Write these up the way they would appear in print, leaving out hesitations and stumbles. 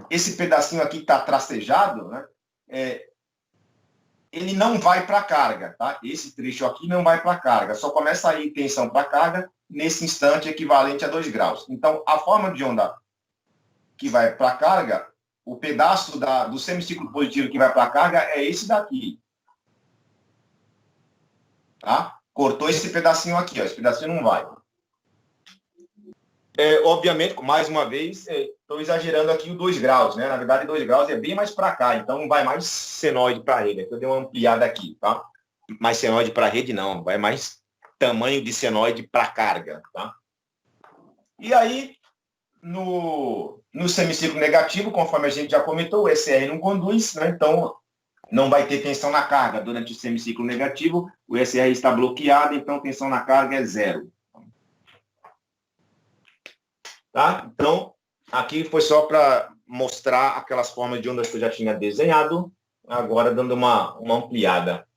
esse pedacinho aqui que está tracejado, né? Ele não vai para a carga, tá? Esse trecho aqui não vai para a carga, só começa a ir tensão para a carga nesse instante equivalente a 2 graus. Então, a forma de onda que vai para a carga, o pedaço do semiciclo positivo que vai para a carga é esse daqui. Tá? Cortou esse pedacinho aqui, ó, esse pedacinho não vai. Obviamente, mais uma vez, estou exagerando aqui o 2 graus, né? Na verdade, 2 graus é bem mais para cá, então não vai mais senoide para a rede. Eu dei uma ampliada aqui, tá? Mais senoide para a rede, não. Vai mais tamanho de senoide para carga, tá? E aí, no semiciclo negativo, conforme a gente já comentou, o SR não conduz, né? Então, não vai ter tensão na carga. Durante o semiciclo negativo, o SR está bloqueado, então tensão na carga é 0. Tá? Então, aqui foi só para mostrar aquelas formas de ondas que eu já tinha desenhado, agora dando uma ampliada.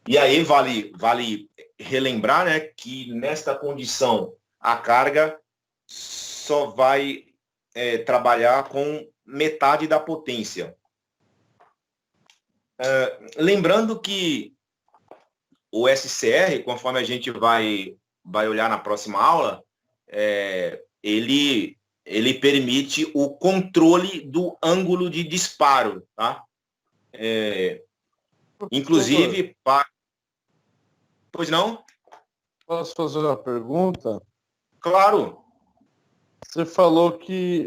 E aí vale relembrar, né, que nesta condição a carga só vai trabalhar com metade da potência. Lembrando que o SCR, conforme a gente vai olhar na próxima aula, ele permite o controle do ângulo de disparo, tá? Inclusive, pois não? Posso fazer uma pergunta? Claro. Você falou que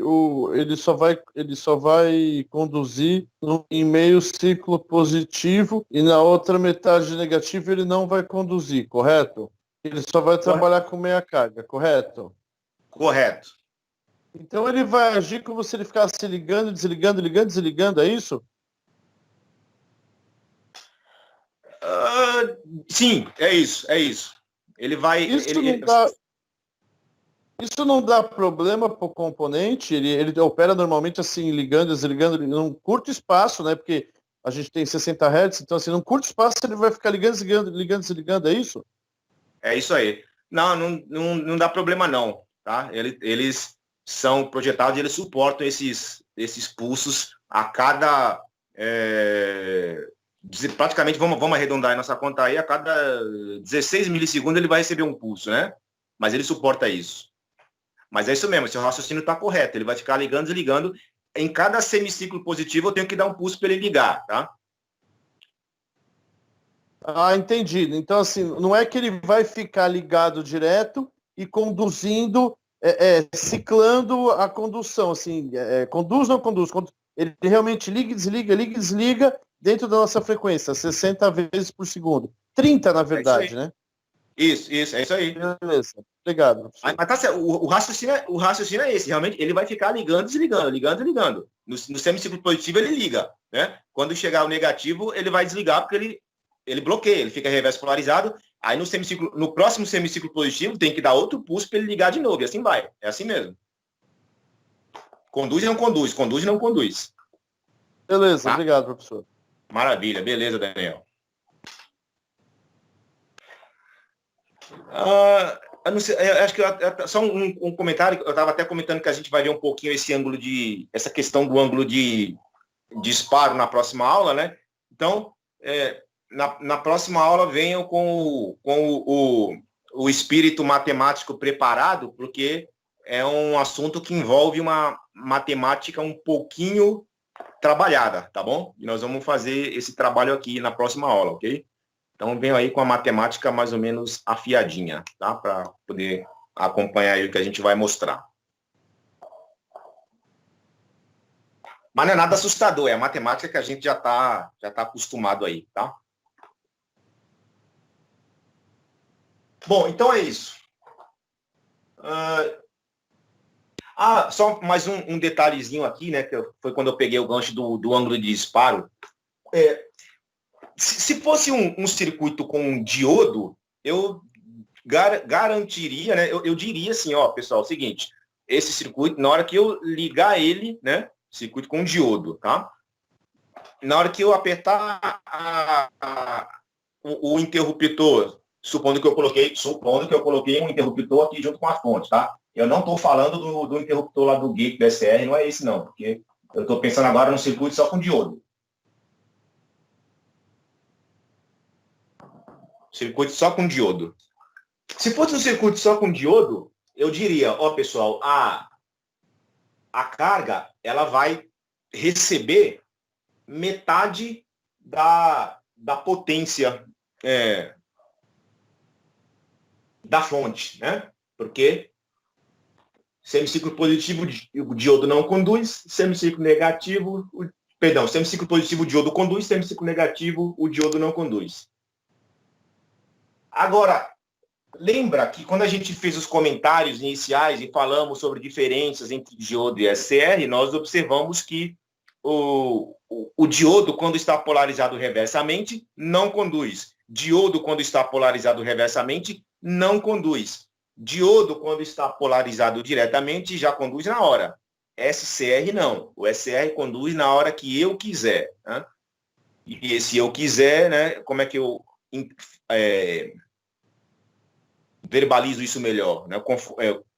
ele só vai conduzir em meio ciclo positivo e na outra metade negativo ele não vai conduzir, correto? Ele só vai trabalhar com meia carga, correto? Correto. Então ele vai agir como se ele ficasse ligando, desligando, ligando, desligando, é isso? Sim, é isso. Ele vai... Isso não dá problema para o componente? Ele opera normalmente assim, ligando, desligando, num curto espaço, né? Porque a gente tem 60 Hz, então assim, num curto espaço ele vai ficar ligando, desligando, ligando, desligando, é isso? É isso aí. Não dá problema não, tá? Eles são projetados e eles suportam esses pulsos a cada... praticamente, vamos arredondar a nossa conta aí, a cada 16 milissegundos ele vai receber um pulso, né? Mas ele suporta isso. Mas é isso mesmo, seu raciocínio está correto. Ele vai ficar ligando e desligando. Em cada semiciclo positivo, eu tenho que dar um pulso para ele ligar, tá? Ah, entendi. Então, assim, não é que ele vai ficar ligado direto e conduzindo, ciclando a condução, assim, conduz, não conduz. Ele realmente liga e desliga dentro da nossa frequência, 60 vezes por segundo. 30, na verdade, né? Isso, é isso aí. Beleza, obrigado. Mas tá certo, o raciocínio é esse, realmente, ele vai ficar ligando e desligando, ligando e desligando. No semiciclo positivo ele liga, né? Quando chegar o negativo, ele vai desligar porque ele bloqueia, ele fica reverso polarizado, aí no próximo semiciclo positivo tem que dar outro pulso para ele ligar de novo, e assim vai, é assim mesmo. Conduz e não conduz, conduz e não conduz. Beleza, tá? Obrigado, professor. Maravilha, beleza, Daniel. Eu não sei, eu acho que só um comentário, eu estava até comentando que a gente vai ver um pouquinho essa questão do ângulo de disparo na próxima aula, né? Então, na próxima aula venham com o espírito matemático preparado, porque é um assunto que envolve uma matemática um pouquinho trabalhada, tá bom? E nós vamos fazer esse trabalho aqui na próxima aula, ok? Então, venho aí com a matemática mais ou menos afiadinha, tá? Para poder acompanhar aí o que a gente vai mostrar. Mas não é nada assustador, é a matemática que a gente já tá acostumado aí, tá? Bom, então é isso. Só mais um detalhezinho aqui, né? Que foi quando eu peguei o gancho do ângulo de disparo. Se fosse um circuito com um diodo, eu garantiria, né? Eu diria assim, ó, pessoal, é o seguinte, esse circuito, na hora que eu ligar ele, né? Circuito com diodo, tá? Na hora que eu apertar o interruptor, supondo que eu coloquei um interruptor aqui junto com a fonte, tá? Eu não estou falando do interruptor lá do gate do SR, não é esse não, porque Eu estou pensando agora num circuito só com diodo. Circuito só com diodo. Se fosse um circuito só com diodo, eu diria, ó, pessoal, a carga, ela vai receber metade da potência da fonte, né? Porque semiciclo positivo, o diodo não conduz, semiciclo negativo, semiciclo positivo, o diodo conduz, semiciclo negativo, o diodo não conduz. Agora, lembra que quando a gente fez os comentários iniciais e falamos sobre diferenças entre diodo e SCR, nós observamos que o diodo, quando está polarizado reversamente, não conduz. Diodo, quando está polarizado reversamente, não conduz. Diodo, quando está polarizado diretamente, já conduz na hora. SCR não. O SCR conduz na hora que eu quiser. Né? E se eu quiser, né, como é que eu verbalizo isso melhor? Né? Com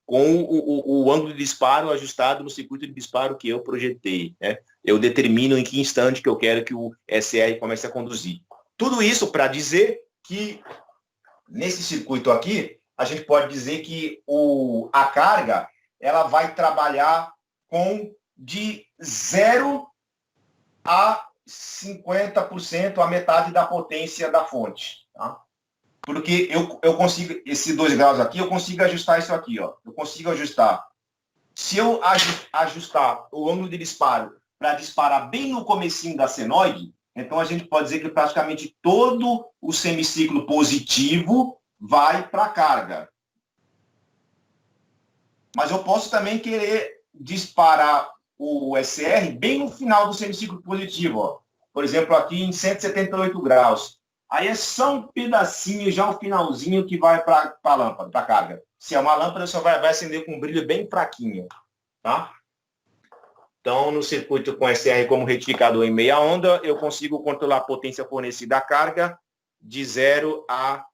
o ângulo de disparo ajustado no circuito de disparo que eu projetei. Né? Eu determino em que instante que eu quero que o SR comece a conduzir. Tudo isso para dizer que, nesse circuito aqui, a gente pode dizer que a carga ela vai trabalhar com de 0 a 50%, a metade da potência da fonte. Tá? Porque eu consigo, esses 2 graus aqui, eu consigo ajustar isso aqui, ó. Eu consigo ajustar. Se eu ajustar o ângulo de disparo para disparar bem no comecinho da senoide, então a gente pode dizer que praticamente todo o semiciclo positivo vai para a carga. Mas eu posso também querer disparar o SR bem no final do semiciclo positivo, ó. Por exemplo, aqui em 178 graus. Aí é só um pedacinho, já um finalzinho que vai para a lâmpada, para a carga. Se é uma lâmpada, só vai acender com um brilho bem fraquinho. Tá? Então, no circuito com SR como retificador em meia onda, eu consigo controlar a potência fornecida à carga de 0 a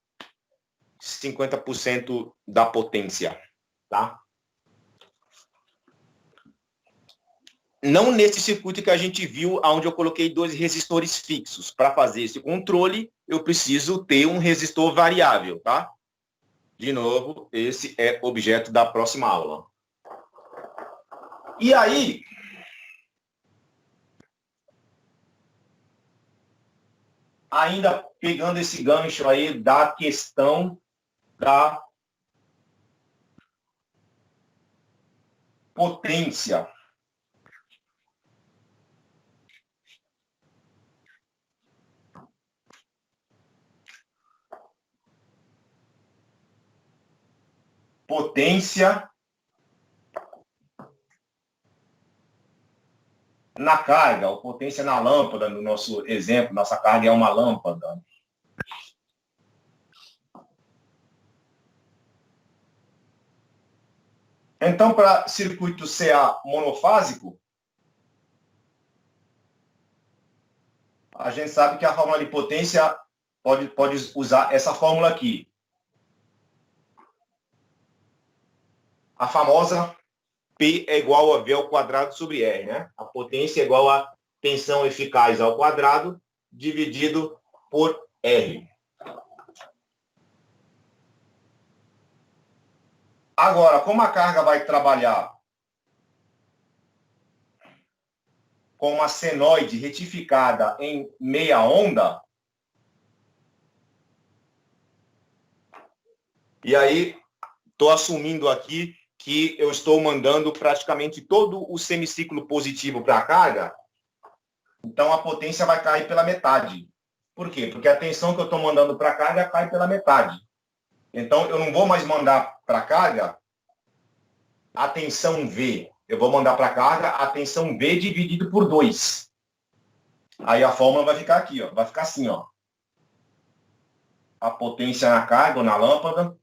50% da potência. Tá? Não nesse circuito que a gente viu, onde eu coloquei 2 resistores fixos. Para fazer esse controle, eu preciso ter um resistor variável, tá? De novo, esse é objeto da próxima aula. E aí, ainda pegando esse gancho aí da questão da potência. Potência na carga, ou potência na lâmpada, no nosso exemplo, nossa carga é uma lâmpada. Então, para circuito CA monofásico, a gente sabe que a fórmula de potência pode usar essa fórmula aqui. A famosa P é igual a V ao quadrado sobre R, né? A potência é igual a tensão eficaz ao quadrado dividido por R. Agora, como a carga vai trabalhar com uma senoide retificada em meia onda, e aí estou assumindo aqui que eu estou mandando praticamente todo o semiciclo positivo para a carga, então a potência vai cair pela metade. Por quê? Porque a tensão que eu estou mandando para a carga cai pela metade. Então, eu não vou mais mandar para a carga a tensão V. Eu vou mandar para a carga a tensão V dividido por 2. Aí a fórmula vai ficar aqui, ó. Vai ficar assim, ó. A potência na carga ou na lâmpada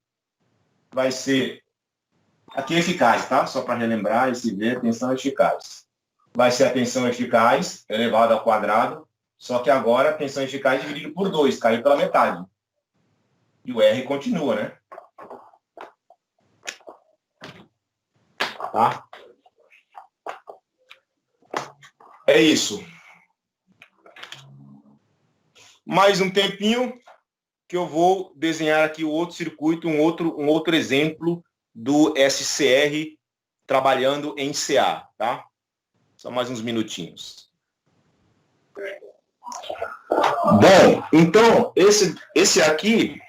vai ser... Aqui é eficaz, tá? Só para relembrar, esse V é tensão eficaz. Vai ser a tensão eficaz elevada ao quadrado, só que agora a tensão eficaz dividido por 2, caiu pela metade. E o R continua, né? Tá? É isso. Mais um tempinho que eu vou desenhar aqui o outro circuito, um outro exemplo do SCR trabalhando em CA, tá? Só mais uns minutinhos. Bom, então, esse aqui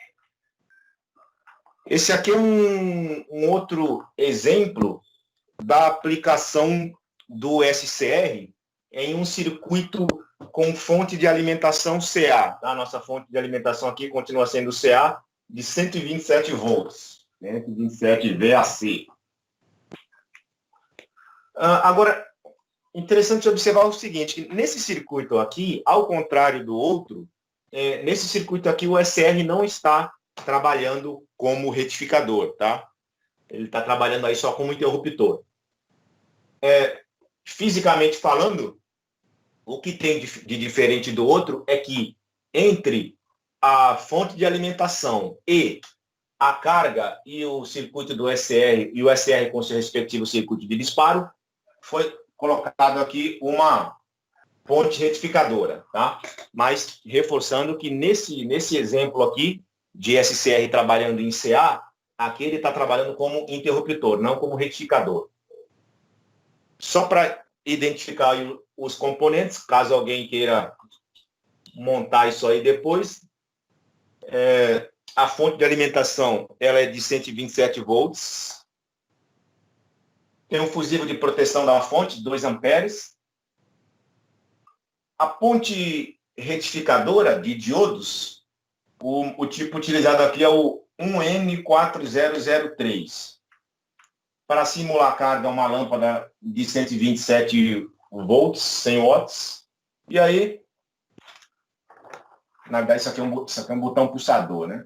é um outro exemplo da aplicação do SCR em um circuito com fonte de alimentação CA. A nossa fonte de alimentação aqui continua sendo CA de 127 volts, 127 VAC. Agora, interessante observar o seguinte, que nesse circuito aqui, ao contrário do outro, nesse circuito aqui o SR não está trabalhando como retificador, tá? Ele está trabalhando aí só como interruptor. Fisicamente falando, o que tem de diferente do outro é que entre a fonte de alimentação e a carga e o circuito do SR, e o SR com seu respectivo circuito de disparo, foi colocado aqui uma ponte retificadora, tá? Mas reforçando que nesse exemplo aqui de SCR trabalhando em CA, aqui ele está trabalhando como interruptor, não como retificador. Só para identificar os componentes, caso alguém queira montar isso aí depois, a fonte de alimentação ela é de 127 volts. Tem um fusível de proteção da fonte, 2 amperes. A ponte retificadora de diodos, o tipo utilizado aqui é o 1N4003. Para simular a carga, uma lâmpada de 127 volts, 100 watts. E aí, na verdade, isso aqui é um botão pulsador, né?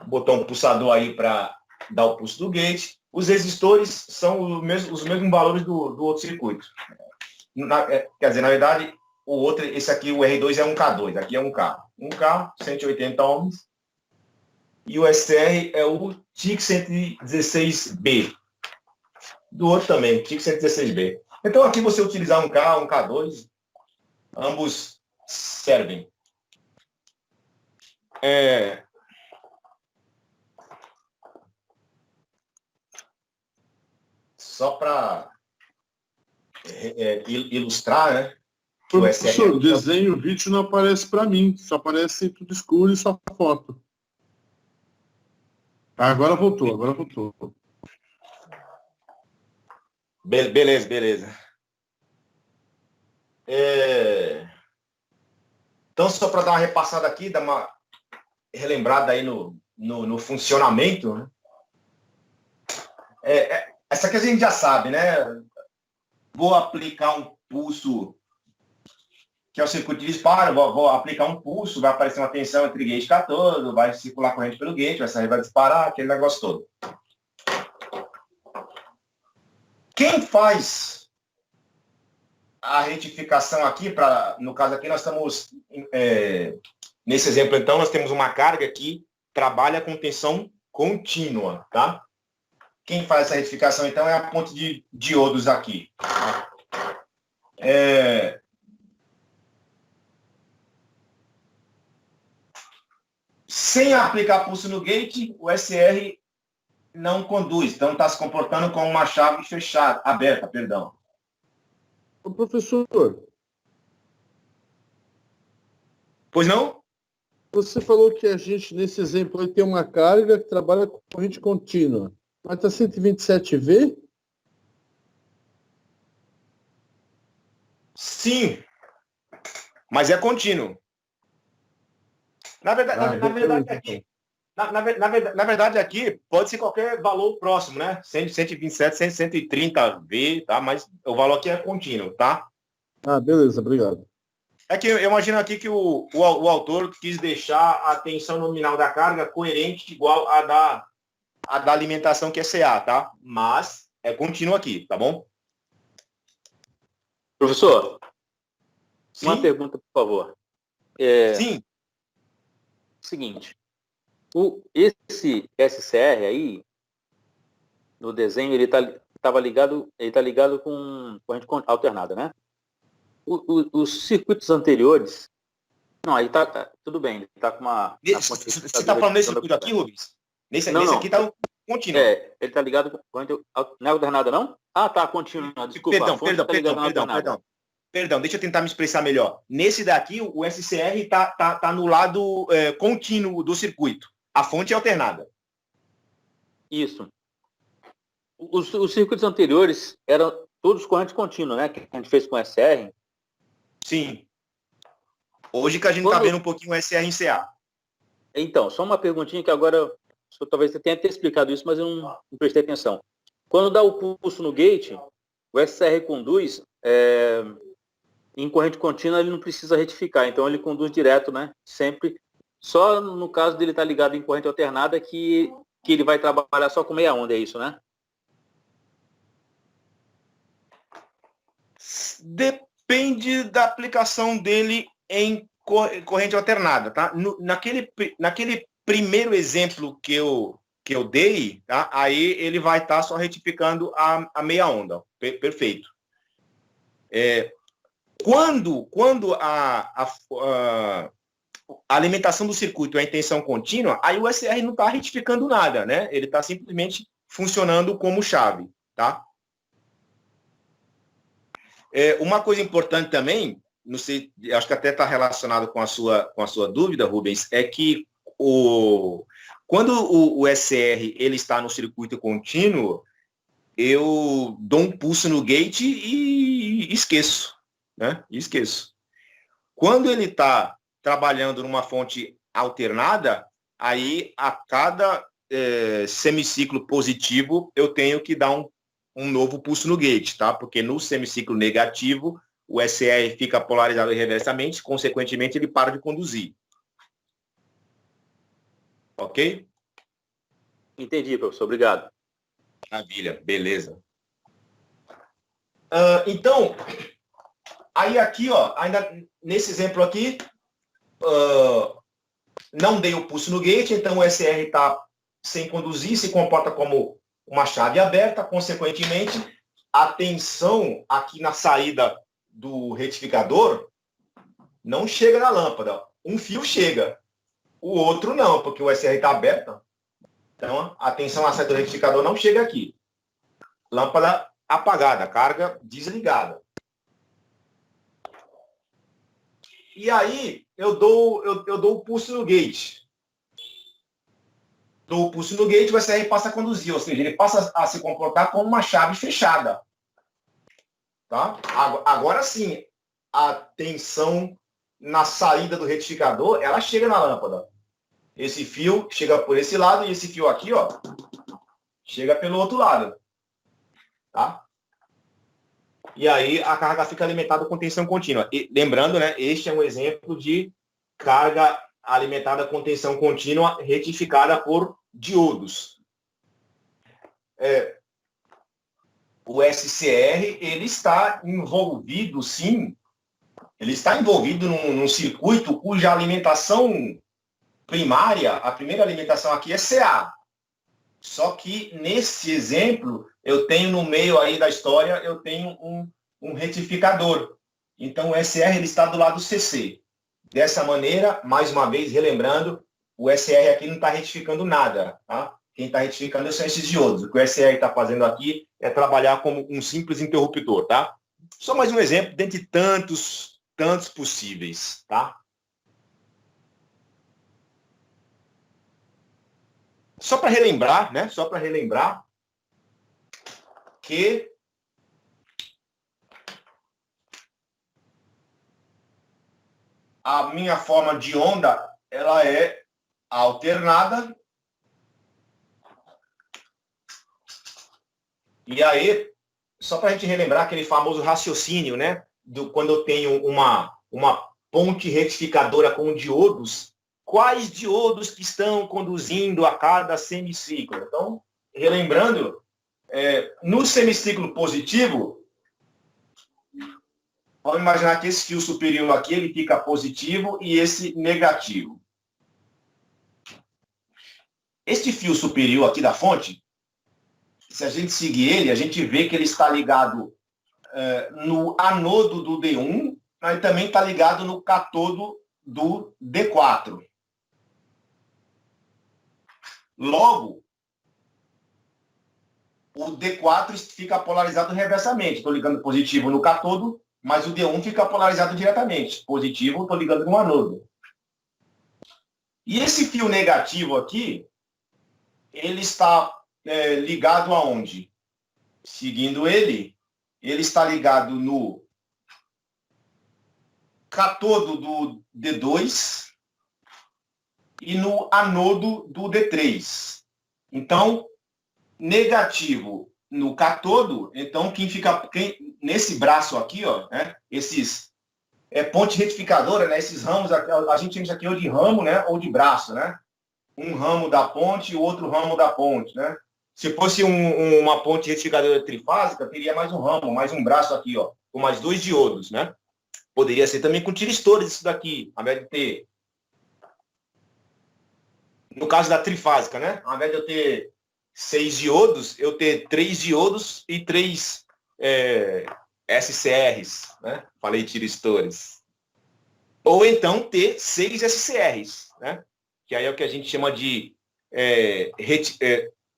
Botão pulsador aí para dar o pulso do gate. Os resistores são os mesmos valores do outro circuito. Quer dizer, na verdade, esse aqui, o R2 é um K2, aqui é um K. Um K, 180 ohms. E o SR é o TIC 116B. Do outro também, TIC 116B. Então, aqui você utilizar um K, um K2, ambos servem. Só para ilustrar, né? Professor, o desenho, o vídeo não aparece para mim, só aparece tudo escuro e só foto. Agora voltou. Beleza. Então, só para dar uma repassada aqui, dar uma relembrada aí no funcionamento, né? Essa aqui a gente já sabe, né? Vou aplicar um pulso, que é o circuito de disparo, vou aplicar um pulso, vai aparecer uma tensão entre gate e cátodo, vai circular corrente pelo gate, vai sair, vai disparar, aquele negócio todo. Quem faz a retificação aqui, no caso aqui nós estamos, nesse exemplo então, nós temos uma carga que trabalha com tensão contínua, tá? Quem faz essa retificação então é a ponte de diodos aqui. Sem aplicar pulso no gate, o SR não conduz, então está se comportando como uma chave aberta. Ô, professor, Pois não? você falou que a gente, nesse exemplo, aí tem uma carga que trabalha com corrente contínua. Mas está 127V? Sim, mas é contínuo. Na verdade, aqui pode ser qualquer valor próximo, né? 127, 130V, tá? Mas o valor aqui é contínuo, tá? Beleza, obrigado. É que eu imagino aqui que o autor quis deixar a tensão nominal da carga coerente igual a da alimentação, que é CA, tá? Mas é contínuo aqui, tá bom? Professor, Sim? Uma pergunta, por favor. Sim. Seguinte, esse SCR aí, no desenho, ele está ele tá ligado com corrente alternada, né? Os circuitos anteriores, não, aí tudo bem, ele tá com uma... Você está falando nesse circuito aqui, Rubens? Nesse aqui está contínuo. Ele tá ligado com corrente... Não é alternada, não? Ah, tá, contínua, desculpa. Perdão, deixa eu tentar me expressar melhor. Nesse daqui, o SCR tá no lado contínuo do circuito. A fonte é alternada. Isso. Os circuitos anteriores eram todos corrente contínua, né? Que a gente fez com SR. Sim. Hoje que a gente está vendo um pouquinho o SR em CA. Então, só uma perguntinha que agora, talvez você tenha até explicado isso, mas eu não prestei atenção. Quando dá o pulso no gate, o SR conduz, em corrente contínua ele não precisa retificar, então ele conduz direto, né? Sempre. Só no caso dele estar ligado em corrente alternada que ele vai trabalhar só com meia onda, é isso, né? Depende da aplicação dele em corrente alternada, tá? Naquele primeiro exemplo que eu dei, tá? Aí ele vai estar só retificando a meia onda. Perfeito. Quando a alimentação do circuito é em tensão contínua, aí o SR não está retificando nada, né? Ele está simplesmente funcionando como chave, tá? Uma coisa importante também, não sei, acho que até está relacionado com a sua dúvida, Rubens, é que quando o SR ele está no circuito contínuo, eu dou um pulso no gate e esqueço, né? Esqueço. Quando ele está trabalhando numa fonte alternada, aí a cada semiciclo positivo eu tenho que dar um novo pulso no gate, tá? Porque no semiciclo negativo, o SR fica polarizado reversamente, consequentemente ele para de conduzir. Ok? Entendi, professor. Obrigado. Maravilha, beleza. Então, aí aqui, ó, ainda nesse exemplo aqui, não dei o pulso no gate, então o SR está sem conduzir, se comporta como uma chave aberta, consequentemente, a tensão aqui na saída do retificador não chega na lâmpada. Um fio chega, o outro não, porque o SR está aberto. Então, a tensão na saída do retificador não chega aqui. Lâmpada apagada, carga desligada. E aí, eu dou o pulso no gate. Dou o pulso no gate, o SR passa a conduzir, ou seja, ele passa a se comportar como uma chave fechada. Tá? Agora sim, a tensão na saída do retificador, ela chega na lâmpada. Esse fio chega por esse lado e esse fio aqui, ó, chega pelo outro lado. Tá? E aí a carga fica alimentada com tensão contínua. E, lembrando, né, este é um exemplo de carga alimentada com tensão contínua retificada por diodos. O SCR, ele está envolvido, sim, ele está envolvido num circuito cuja alimentação primária, a primeira alimentação aqui é CA. Só que, nesse exemplo, eu tenho no meio aí da história, eu tenho um retificador. Então, o SR ele está do lado CC. Dessa maneira, mais uma vez, relembrando, o SR aqui não está retificando nada, tá? Quem está retificando são esses diodos. O que o SR está fazendo aqui é trabalhar como um simples interruptor, tá? Só mais um exemplo, dentre tantos possíveis, tá? Só para relembrar, né? Só para relembrar que a minha forma de onda, ela é alternada. E aí, só para a gente relembrar aquele famoso raciocínio, né? Quando eu tenho uma ponte retificadora com diodos, quais diodos que estão conduzindo a cada semiciclo? Então, relembrando, no semiciclo positivo, vamos imaginar que esse fio superior aqui ele fica positivo e esse negativo. Este fio superior aqui da fonte, se a gente seguir ele, a gente vê que ele está ligado no anodo do D1, mas também está ligado no cátodo do D4. Logo, o D4 fica polarizado reversamente. Estou ligando positivo no cátodo, mas o D1 fica polarizado diretamente. Positivo, estou ligando no anodo. E esse fio negativo aqui, ele está ligado aonde? Seguindo ele está ligado no cátodo do D2 e no anodo do D3. Então, negativo no cátodo, então nesse braço aqui, ó, né, esses ponte retificadora, né, esses ramos, a gente chama isso aqui ou de ramo, né, ou de braço, né? Um ramo da ponte e o outro ramo da ponte, né? Se fosse uma ponte retificadora trifásica, teria mais um ramo, mais um braço aqui, ó, com mais 2 diodos, né? Poderia ser também com tiristores isso daqui, ao invés de ter... No caso da trifásica, né? Ao invés de eu ter 6 diodos, eu ter 3 diodos e 3 SCRs, né? Falei tiristores. Ou então ter 6 SCRs, né? Que aí é o que a gente chama de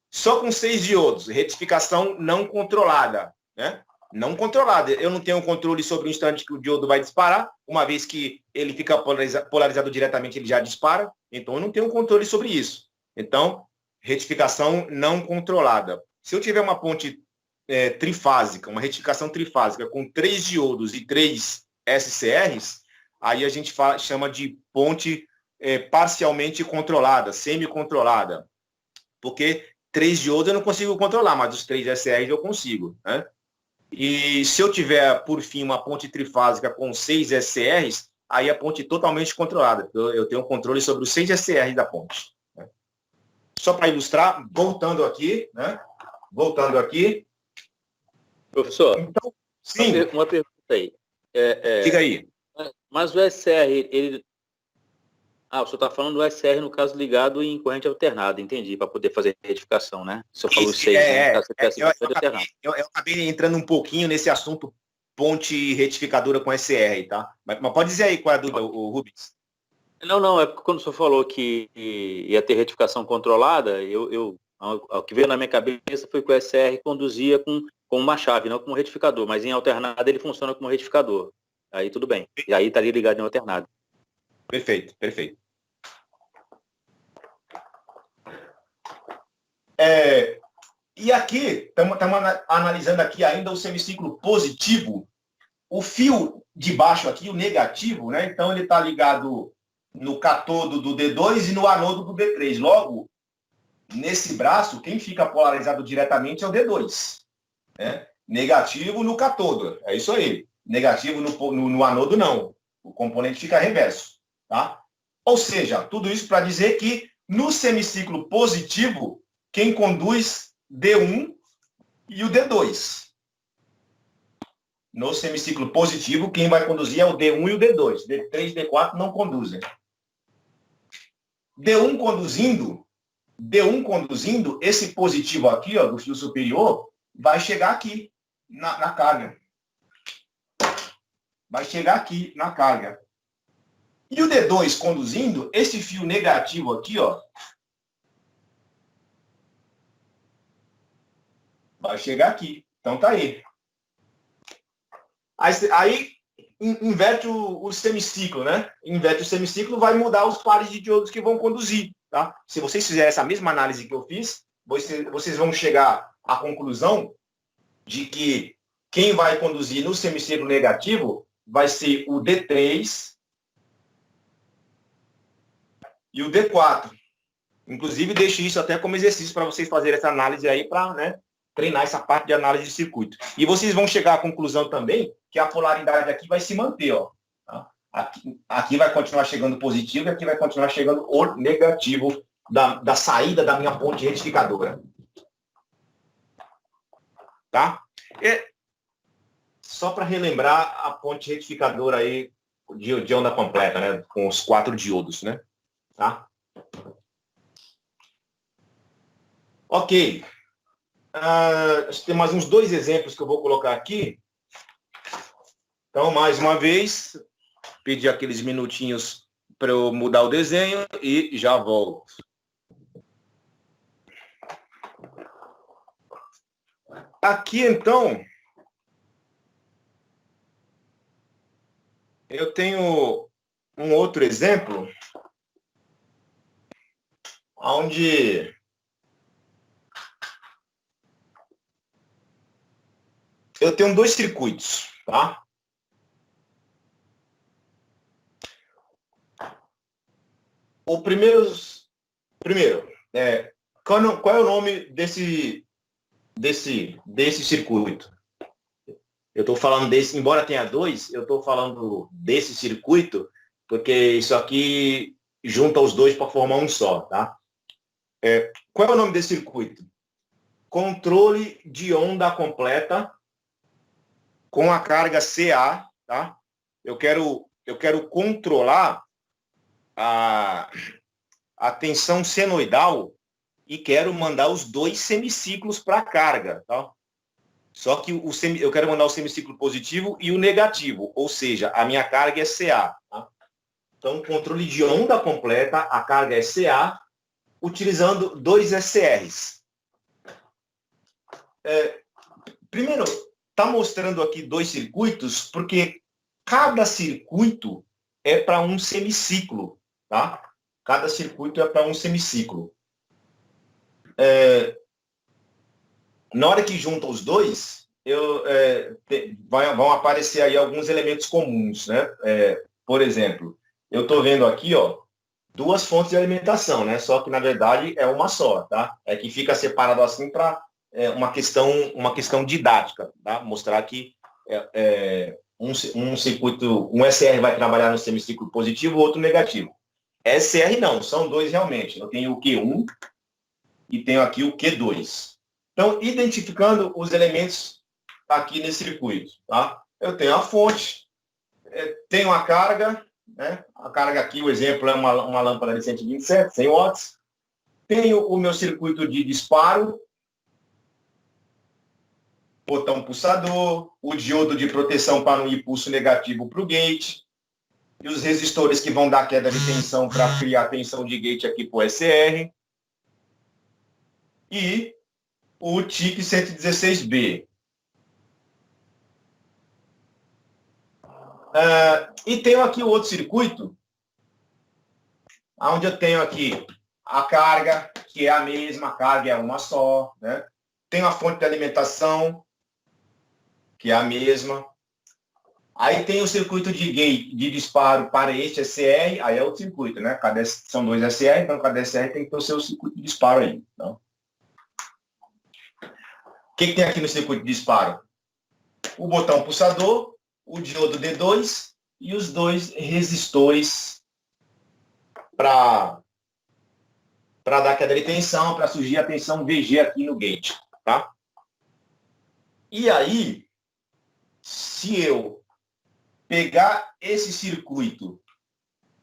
só com 6 diodos, retificação não controlada, né? Não controlada. Eu não tenho controle sobre o instante que o diodo vai disparar, uma vez que ele fica polarizado diretamente, ele já dispara, então eu não tenho controle sobre isso. Então, retificação não controlada. Se eu tiver uma ponte trifásica, uma retificação trifásica com 3 diodos e 3 SCRs, aí a gente chama de ponte parcialmente controlada, semi-controlada, porque 3 diodos eu não consigo controlar, mas os 3 SCRs eu consigo, né? E se eu tiver, por fim, uma ponte trifásica com 6 SCRs, aí a ponte totalmente controlada. Eu tenho controle sobre os 6 SCRs da ponte, né? Só para ilustrar, voltando aqui, né? Voltando aqui. Professor, então, sim. Uma pergunta aí. Diga aí. Mas o SCR, ele... o senhor está falando do SCR, no caso, ligado em corrente alternada, entendi, para poder fazer retificação, né? O senhor falou 6, né? Eu acabei entrando um pouquinho nesse assunto ponte retificadora com SCR, tá? Mas pode dizer aí qual é a dúvida, o Rubens. Não, é porque quando o senhor falou que ia ter retificação controlada, o que veio na minha cabeça foi que o SCR conduzia com uma chave, não como retificador, mas em alternada ele funciona como retificador. Aí tudo bem. E aí estaria ligado em alternada. Perfeito. E aqui, estamos analisando aqui ainda o semiciclo positivo. O fio de baixo aqui, o negativo, né? Então ele está ligado no cátodo do D2 e no anodo do D3. Logo, nesse braço, quem fica polarizado diretamente é o D2. Né? Negativo no cátodo, é isso aí. Negativo no anodo, não. O componente fica reverso. Tá? Ou seja, tudo isso para dizer que no semiciclo positivo, quem conduz D1 e o D2. No semiciclo positivo, quem vai conduzir é o D1 e o D2. D3 e D4 não conduzem. D1 conduzindo, esse positivo aqui, ó, do fio superior, vai chegar aqui na carga. Vai chegar aqui na carga. E o D2 conduzindo, esse fio negativo aqui, ó, vai chegar aqui. Então tá aí. Aí inverte o semiciclo, né? Inverte o semiciclo, vai mudar os pares de diodos que vão conduzir, tá? Se vocês fizerem essa mesma análise que eu fiz, vocês vão chegar à conclusão de que quem vai conduzir no semiciclo negativo vai ser o D3 e o D4. Inclusive, deixo isso até como exercício para vocês fazerem essa análise aí para, né, treinar essa parte de análise de circuito. E vocês vão chegar à conclusão também que a polaridade aqui vai se manter, ó. Tá? Aqui vai continuar chegando positivo e aqui vai continuar chegando o negativo da saída da minha ponte retificadora. Tá? E, só para relembrar a ponte retificadora aí de onda completa, né? Com os 4 diodos, né? Tá? Ok. Tem mais uns 2 exemplos que eu vou colocar aqui. Então, mais uma vez, pedir aqueles minutinhos para eu mudar o desenho e já volto. Aqui, então, eu tenho um outro exemplo onde eu tenho 2 circuitos, tá? O primeiro, qual é o nome desse circuito? Eu estou falando desse, embora tenha 2, eu estou falando desse circuito, porque isso aqui junta os 2 para formar um só, tá? Qual é o nome desse circuito? Controle de onda completa com a carga CA, tá? Eu quero controlar a tensão senoidal e quero mandar os 2 semiciclos para a carga, tá? Só que eu quero mandar o semiciclo positivo e o negativo, ou seja, a minha carga é CA. Tá? Então, controle de onda completa, a carga é CA, utilizando 2 SRs. Primeiro, está mostrando aqui 2 circuitos, porque cada circuito é para um semiciclo. Tá? Cada circuito é para um semiciclo. Na hora que junta os 2, vão aparecer aí alguns elementos comuns, né? Por exemplo, eu estou vendo aqui, ó, 2 fontes de alimentação, né? Só que na verdade é uma só, tá? É que fica separado assim para uma questão didática, tá? Mostrar que um circuito, um SR vai trabalhar no semiciclo positivo, o outro negativo. SR não, são 2 realmente. Eu tenho o Q1 e tenho aqui o Q2. Então, identificando os elementos aqui nesse circuito, tá? Eu tenho a fonte, tenho a carga, né? A carga aqui, o exemplo é uma lâmpada de 127, 100 watts. Tenho o meu circuito de disparo, botão pulsador, o diodo de proteção para um impulso negativo para o gate, e os resistores que vão dar queda de tensão para criar tensão de gate aqui para o SR. E o TIC 116B. E tenho aqui o outro circuito, onde eu tenho aqui a carga, que é a mesma, a carga é uma só, né? Tenho a fonte de alimentação, que é a mesma. Aí tem o circuito de gate, de disparo para este SR, aí é outro circuito, né? São 2 SR, então cada SR tem que ter o seu circuito de disparo aí. Então, o que tem aqui no circuito de disparo? O botão pulsador, o diodo D2 e os 2 resistores para dar queda de tensão, para surgir a tensão VG aqui no gate. Tá? E aí, se eu pegar esse circuito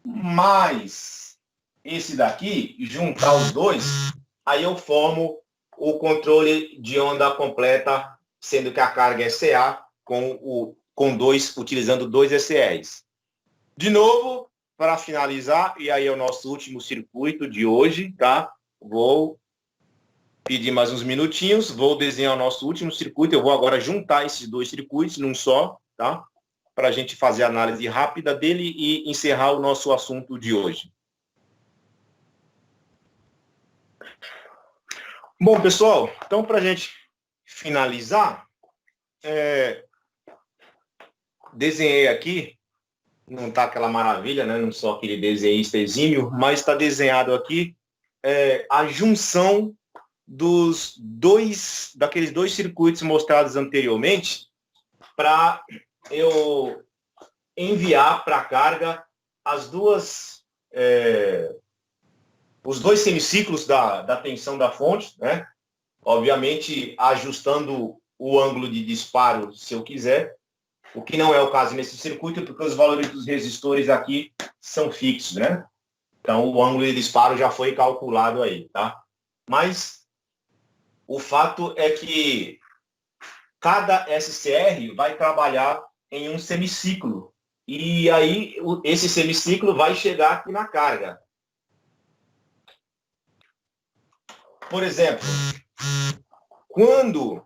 mais esse daqui, juntar os 2, aí eu formo o controle de onda completa, sendo que a carga é CA, utilizando 2 SRs. De novo, para finalizar, e aí é o nosso último circuito de hoje, tá? Vou pedir mais uns minutinhos, vou desenhar o nosso último circuito, eu vou agora juntar esses 2 circuitos num só, tá? Para a gente fazer a análise rápida dele e encerrar o nosso assunto de hoje. Bom, pessoal, então para a gente finalizar, desenhei aqui, não está aquela maravilha, né? Não sou aquele desenhista exímio, mas está desenhado aqui a junção daqueles 2 circuitos mostrados anteriormente para eu enviar para a carga os 2 semiciclos da tensão da fonte, né? Obviamente ajustando o ângulo de disparo se eu quiser, o que não é o caso nesse circuito, porque os valores dos resistores aqui são fixos, né? Então o ângulo de disparo já foi calculado aí, tá? Mas O fato é que cada SCR vai trabalhar em um semiciclo. E aí, esse semiciclo vai chegar aqui na carga. Por exemplo, quando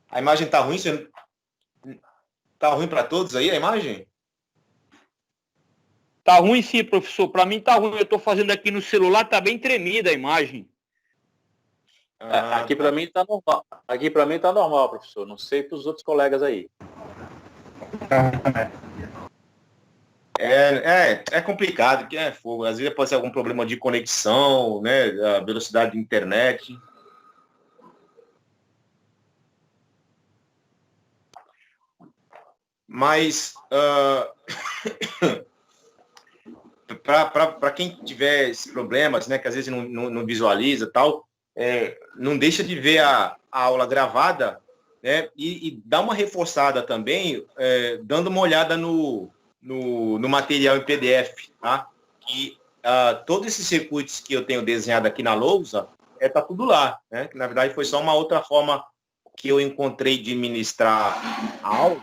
a imagem está ruim, está ruim para todos aí a imagem? Tá ruim sim, professor. Para mim tá ruim. Eu estou fazendo aqui no celular, tá bem tremida a imagem. Aqui para mim tá normal. Aqui para mim tá normal, professor. Não sei para os outros colegas aí. É complicado, que é fogo. Às vezes pode ser algum problema de conexão, né? A velocidade de internet. Mas para quem tiver esses problemas, né? Que às vezes não visualiza tal, não deixa de ver a aula gravada, né? E dá uma reforçada também, dando uma olhada no material em PDF, tá? E todos esses circuitos que eu tenho desenhado aqui na lousa, tá tudo lá, né? Que na verdade foi só uma outra forma que eu encontrei de ministrar a aula,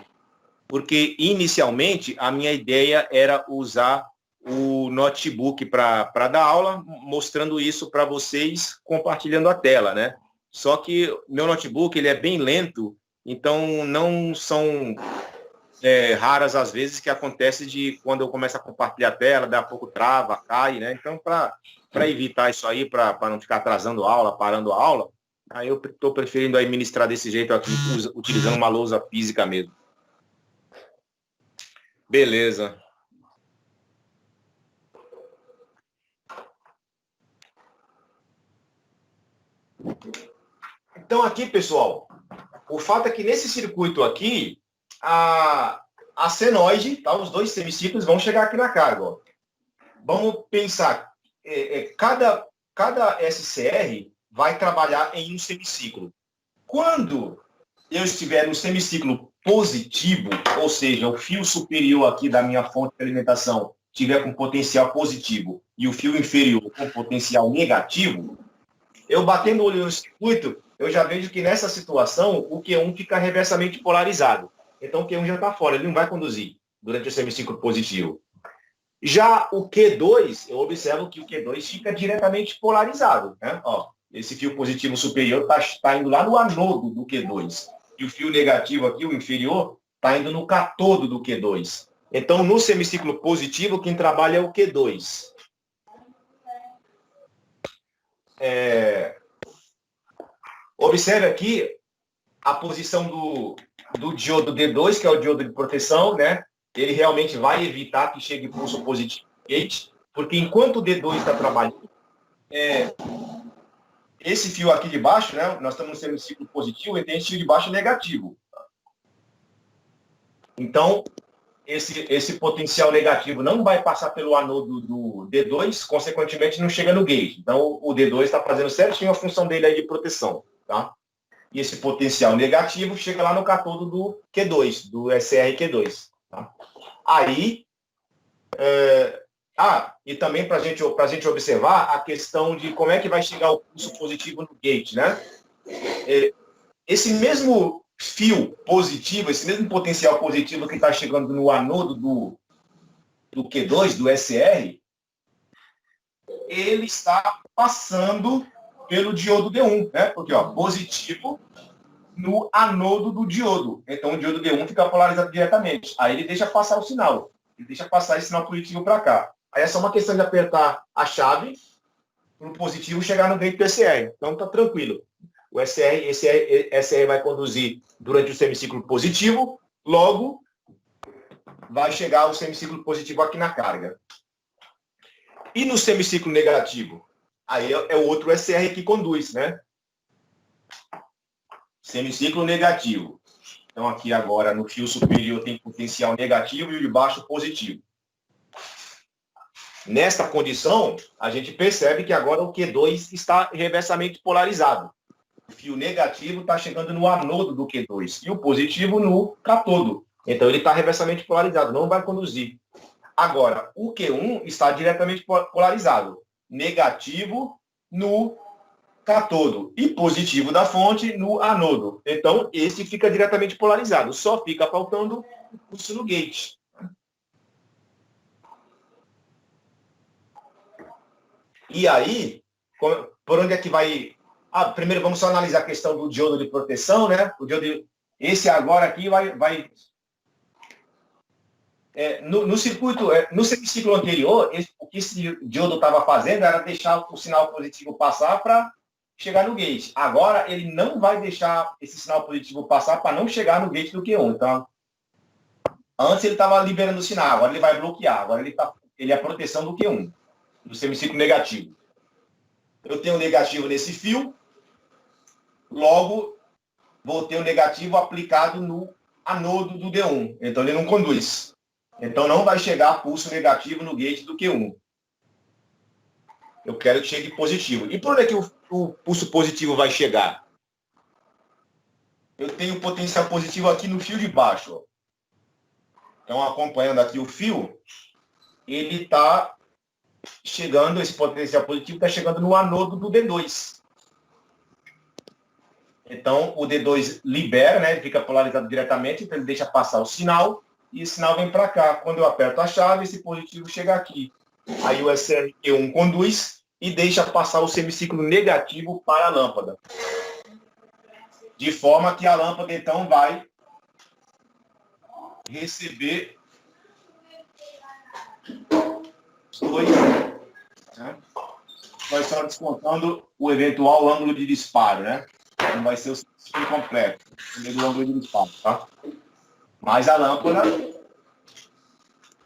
porque inicialmente a minha ideia era usar o notebook para dar aula, mostrando isso para vocês, compartilhando a tela, né? Só que meu notebook ele é bem lento, então não são raras as vezes que acontece de quando eu começo a compartilhar a tela, daqui a pouco trava, cai, né? Então, para evitar isso aí, para não ficar atrasando a aula, parando a aula, aí eu estou preferindo aí ministrar desse jeito aqui, utilizando uma lousa física mesmo. Beleza. Então aqui, pessoal, o fato é que nesse circuito aqui, a senoide, tá, os dois semiciclos vão chegar aqui na carga. Ó. Vamos pensar, cada SCR vai trabalhar em um semiciclo. Quando eu estiver no semiciclo positivo, ou seja, o fio superior aqui da minha fonte de alimentação tiver com potencial positivo e o fio inferior com potencial negativo, eu batendo o olho no circuito, eu já vejo que nessa situação o Q1 fica reversamente polarizado. Então o Q1 já está fora, ele não vai conduzir durante o semiciclo positivo. Já o Q2, eu observo que o Q2 fica diretamente polarizado. Né? Ó, esse fio positivo superior está indo lá no anodo do Q2. E o fio negativo aqui, o inferior, está indo no catodo do Q2. Então, no semiciclo positivo, quem trabalha é o Q2. Observe aqui a posição do diodo D2, que é o diodo de proteção, né? Ele realmente vai evitar que chegue pulso positivo no gate, porque enquanto o D2 está trabalhando, esse fio aqui de baixo, né? Nós estamos no semiciclo positivo e tem esse fio de baixo negativo. Então, esse potencial negativo não vai passar pelo anodo do D2, consequentemente não chega no gate. Então, o D2 está fazendo certinho a função dele aí de proteção, tá? E esse potencial negativo chega lá no catodo do Q2, do SRQ2. Tá? Aí, e também para a gente observar a questão de como é que vai chegar o pulso positivo no gate, né? Esse mesmo fio positivo, esse mesmo potencial positivo que está chegando no anodo do Q2, do SR, ele está passando pelo diodo D1, né? Porque, ó, positivo no anodo do diodo. Então, o diodo D1 fica polarizado diretamente. Aí ele deixa passar o sinal. Ele deixa passar esse sinal positivo para cá. Aí é só uma questão de apertar a chave para o positivo chegar no gate do SR. Então, tá tranquilo. O SR vai conduzir durante o semiciclo positivo, logo vai chegar o semiciclo positivo aqui na carga. E no semiciclo negativo? Aí é o outro SR que conduz, né? Semiciclo negativo. Então, aqui agora, no fio superior tem potencial negativo e o de baixo positivo. Nesta condição, a gente percebe que agora o Q2 está reversamente polarizado. O fio negativo está chegando no anodo do Q2 e o positivo no catodo. Então, ele está reversamente polarizado, não vai conduzir. Agora, o Q1 está diretamente polarizado. Negativo no cátodo e positivo da fonte no anodo. Então, esse fica diretamente polarizado. Só fica faltando o pulso no gate. E aí, por onde é que vai... primeiro vamos só analisar a questão do diodo de proteção, né? O diodo, esse agora aqui vai no circuito, no semiciclo anterior, o que esse diodo estava fazendo era deixar o sinal positivo passar para chegar no gate. Agora, ele não vai deixar esse sinal positivo passar para não chegar no gate do Q1. Então, antes ele estava liberando o sinal, agora ele vai bloquear. Agora ele é a proteção do Q1, do semiciclo negativo. Eu tenho negativo nesse fio, logo vou ter o negativo aplicado no anodo do D1. Então, ele não conduz. Então, não vai chegar pulso negativo no gate do Q1. Eu quero que chegue positivo. E por onde é que o pulso positivo vai chegar? Eu tenho potencial positivo aqui no fio de baixo. Ó. Então, acompanhando aqui o fio, ele está chegando, esse potencial positivo está chegando no anodo do D2. Então, o D2 libera, né? Ele fica polarizado diretamente, então ele deixa passar o sinal, e esse sinal vem para cá. Quando eu aperto a chave, esse positivo chega aqui. Aí o SRQ1 conduz e deixa passar o semiciclo negativo para a lâmpada. De forma que a lâmpada, então, vai receber os dois, né? Nós só descontando o eventual ângulo de disparo, né? Não vai ser o semiciclo completo, do ângulo de disparo, tá? Mas a lâmpada,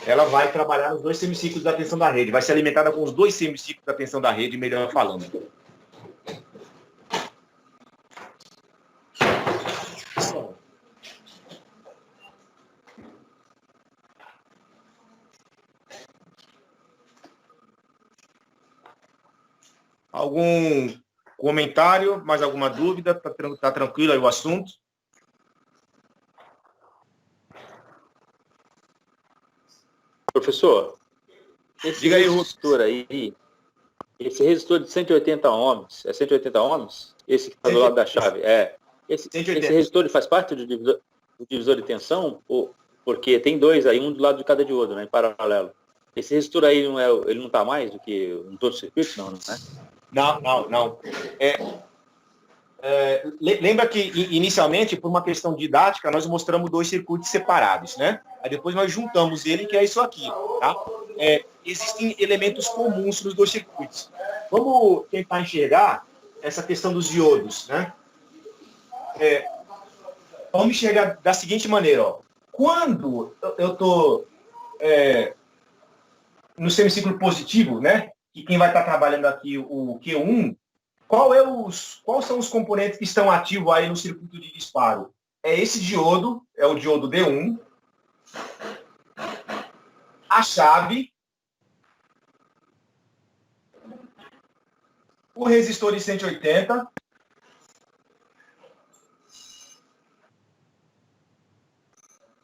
ela vai trabalhar nos dois semiciclos da tensão da rede. Vai ser alimentada com os dois semiciclos da tensão da rede, melhor falando. Algum comentário? Mais alguma dúvida? Tá tranquilo aí o assunto? Professor, Diga aí, resistor aí, esse resistor de 180 ohms, é 180 ohms? Esse que está do lado da chave? Esse resistor ele faz parte do divisor de tensão? Porque tem dois aí, um do lado de cada diodo, né, em paralelo. Esse resistor aí, ele não está mais do que um todo circuito? Não, né? Não. Lembra que, inicialmente, por uma questão didática, nós mostramos dois circuitos separados, né? Aí depois nós juntamos ele, que é isso aqui, tá? Existem elementos comuns nos dois circuitos. Vamos tentar enxergar essa questão dos diodos, né? Vamos enxergar da seguinte maneira, ó. Quando eu estou no semiciclo positivo, né? Que quem vai estar trabalhando aqui o Q1, quais são os componentes que estão ativos aí no circuito de disparo? É esse diodo, é o diodo D1, a chave, o resistor de 180,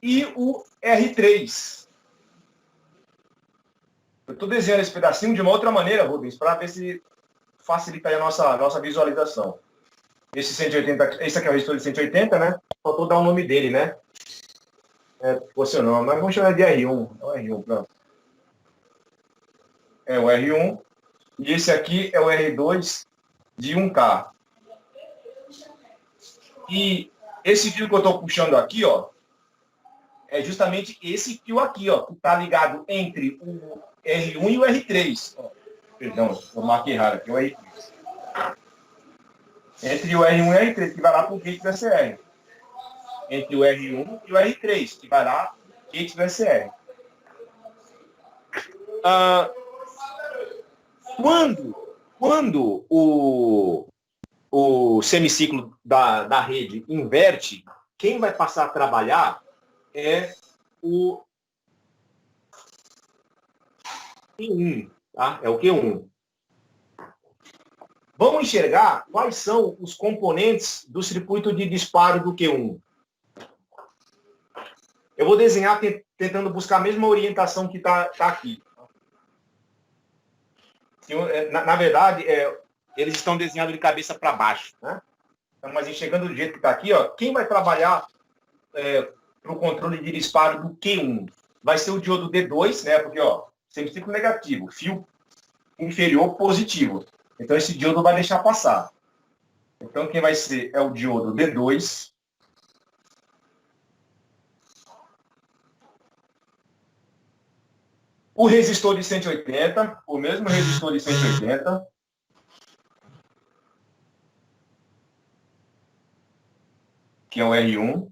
e o R3. Eu estou desenhando esse pedacinho de uma outra maneira, Rubens, para ver se facilita aí a nossa visualização. Esse aqui é o resistor de 180, né? Faltou dar o nome dele, né? Ficou seu nome, mas vamos chamar de R1. É o R1, pronto. É o R1. E esse aqui é o R2 de 1K. E esse fio que eu estou puxando aqui, ó, é justamente esse fio aqui, ó, que está ligado entre o R1 e o R3. Ó, perdão, eu marquei errado aqui, o R3. Entre o R1 e o R3, que vai lá para o gate do SR. Entre o R1 e o R3, que vai lá para o gate do SR. Quando o semiciclo da rede inverte, quem vai passar a trabalhar é o Q1, tá? É o Q1. Vamos enxergar quais são os componentes do circuito de disparo do Q1. Eu vou desenhar tentando buscar a mesma orientação que está aqui. Na verdade, eles estão desenhados de cabeça para baixo, né? Então, mas enxergando do jeito que está aqui, ó, quem vai trabalhar para o controle de disparo do Q1? Vai ser o diodo D2, né? Porque, ó, semicírculo negativo, fio inferior positivo. Então, esse diodo vai deixar passar. Então, quem vai ser é o diodo D2. O resistor de 180, o mesmo resistor de 180. Que é o R1.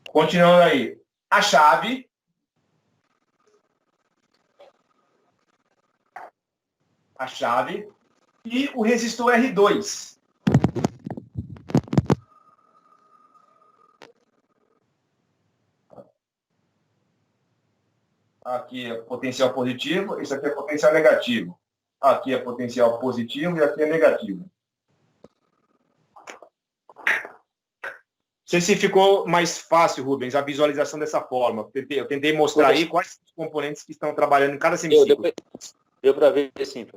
Continuando aí, a chave. A chave. E o resistor R2. Aqui é potencial positivo, isso aqui é potencial negativo. Aqui é potencial positivo e aqui é negativo. Não sei se ficou mais fácil, Rubens, a visualização dessa forma. Eu tentei mostrar aí quais os componentes que estão trabalhando em cada semicírculo. Deu para ver, sim.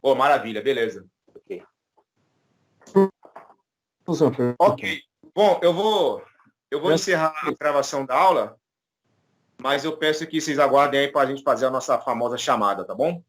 Oh, maravilha, beleza. Ok. Ok. Bom, eu vou encerrar a gravação da aula, mas eu peço que vocês aguardem aí para a gente fazer a nossa famosa chamada, tá bom?